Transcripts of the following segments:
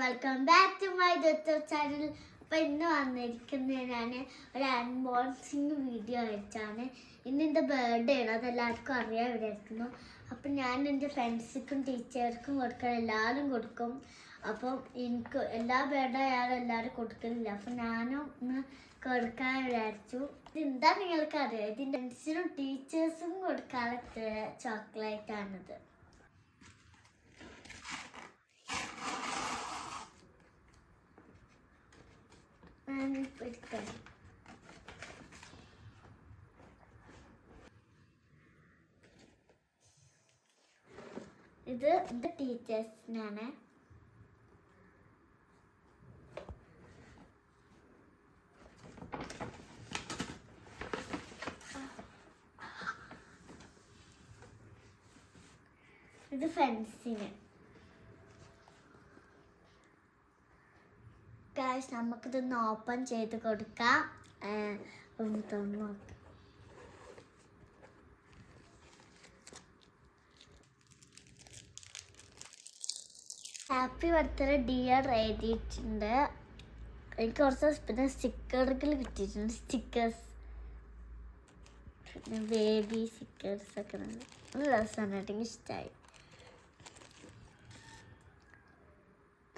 Welcome back to my YouTube channel. അപ്പോൾ ഇന്ന് വന്നിരിക്കുന്നത് ഞാൻ ഒരു അൺബോക്സിങ് വീഡിയോ ആയിട്ടാണ്. ഇന്ന് എൻ്റെ ബർത്ത്ഡേ ആണ്, അതെല്ലാവർക്കും അറിയാൻ വിചാരിക്കുന്നു. അപ്പം ഞാൻ എൻ്റെ ഫ്രണ്ട്സിനും ടീച്ചേഴ്സിനും കൊടുക്കാൻ എല്ലാവരും കൊടുക്കും. അപ്പം എനിക്ക് എല്ലാ ബർത്ത്ഡേ ആയാലും എല്ലാവരും കൊടുക്കുന്നില്ല, അപ്പം ഞാനും ഇന്ന് കൊടുക്കാൻ വിചാരിച്ചു. ഇതെന്താ നിങ്ങൾക്കറിയാം, ഇതിൻ്റെ ഫ്രണ്ട്സിനും ടീച്ചേഴ്സിനും കൊടുക്കാനുള്ള ചോക്ലേറ്റാണിത്. ഇത് ടീച്ചേഴ്സിനാണ്. ഇത് ഫ്രണ്ട്സിന്. ഗായ്സ്, നമുക്കിതൊന്ന് ഓപ്പൺ ചെയ്ത് കൊടുക്കാം. ഒന്ന് തുറന്ന് നോക്കാം. ഹാപ്പി ബർത്ത്ഡേ ഡിയർ എഴുതിയിട്ടുണ്ട്. എനിക്ക് കുറച്ച് പിന്നെ സ്റ്റിക്കറുകൾ കിട്ടിയിട്ടുണ്ട്. സ്റ്റിക്കേഴ്സ്, പിന്നെ ബേബി സ്റ്റിക്കേഴ്സ് ഒക്കെ നല്ല രസമാണ്. എനിക്ക് ഇഷ്ടമായി.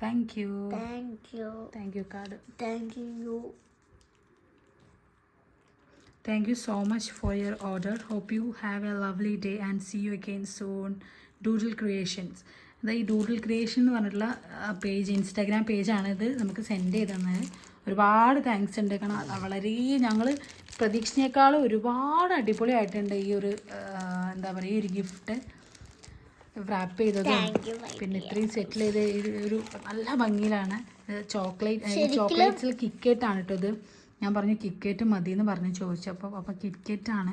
Thank you. Thank you. Thank you, card. Thank you. Thank you so much for your order. Hope you have a lovely day and see you again soon. Doodle Creations. ഈ doodle creation എന്ന് പറഞ്ഞിട്ടുള്ള page, Instagram പേജാണ്. ഇത് നമുക്ക് send ചെയ്ത് തന്നത്. ഒരുപാട് thanks ഉണ്ട്. കാരണം വളരെ ഞങ്ങൾ പ്രതീക്ഷിച്ചേക്കാളും ഒരുപാട് അടിപൊളിയായിട്ടുണ്ട് ഈ ഒരു എന്താ പറയുക, ഈ ഒരു ഗിഫ്റ്റ് റാപ്പ് ചെയ്തത്. പിന്നെ ഇത്രയും സെറ്റിൽ ചെയ്ത് ഒരു നല്ല ഭംഗിയിലാണ്. ചോക്ലേറ്റ്സിൽ കിക്കേറ്റാണ് കേട്ടോ ഇത്. ഞാൻ പറഞ്ഞു കിക്കേറ്റ് മതി എന്ന് പറഞ്ഞ് ചോദിച്ചപ്പോൾ അപ്പം കിക്കേറ്റാണ്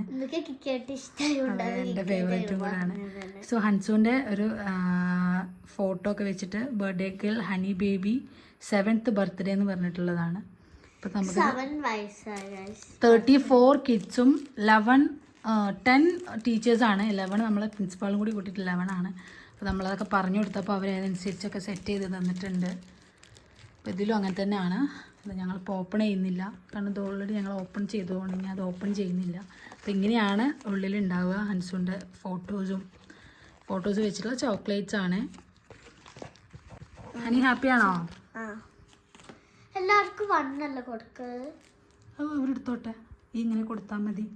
എൻ്റെ ഫേവറേറ്റും കൂടെയാണ്. സോ ഹൻസുവിൻ്റെ ഒരു ഫോട്ടോ ഒക്കെ വെച്ചിട്ട് birthday girl honey baby 7th birthday എന്ന് പറഞ്ഞിട്ടുള്ളതാണ്. അപ്പം നമുക്ക് 34 കിഡ്സും 10 ടീച്ചേഴ്സാണ്. 11 നമ്മൾ പ്രിൻസിപ്പാളും കൂടി കൂട്ടിയിട്ട് 11 ആണ്. അപ്പോൾ നമ്മളതൊക്കെ പറഞ്ഞു കൊടുത്തപ്പോൾ അവരതനുസരിച്ചൊക്കെ സെറ്റ് ചെയ്ത് തന്നിട്ടുണ്ട്. അപ്പോൾ ഇതിലും അങ്ങനെ തന്നെയാണ്. അത് ഞങ്ങളിപ്പോൾ ഓപ്പൺ ചെയ്യുന്നില്ല, കാരണം ഇത് ഓൾറെഡി ഞങ്ങൾ ഓപ്പൺ ചെയ്തതുകൊണ്ട് ഞാൻ അത് ഓപ്പൺ ചെയ്യുന്നില്ല. അപ്പോൾ ഇങ്ങനെയാണ് ഉള്ളിലുണ്ടാവുക. ഹൻസുവിൻ്റെ ഫോട്ടോസ് വെച്ചിട്ടുള്ള ചോക്ലേറ്റ്സ് ആണ്. ഹനി ഹാപ്പിയാണോ? എല്ലാവർക്കും വണ്ണല്ല കൊടുക്കുക. അവരെടുത്തോട്ടെ, ഈ ഇങ്ങനെ കൊടുത്താൽ മതി.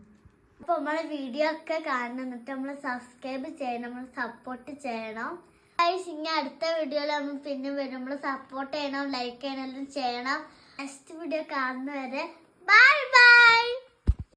അപ്പോൾ നമ്മളെ വീഡിയോ ഒക്കെ കാണണം, എന്നിട്ട് നമ്മൾ സബ്സ്ക്രൈബ് ചെയ്യണം, നമ്മൾ സപ്പോർട്ട് ചെയ്യണം. ഇനി അടുത്ത വീഡിയോയിൽ നമ്മൾ പിന്നെ വരും. നമ്മൾ സപ്പോർട്ട് ചെയ്യണം, ലൈക്ക് ചെയ്യണം, എല്ലാം ചെയ്യണം. നെക്സ്റ്റ് വീഡിയോ കാണുന്നവരെ ബൈ.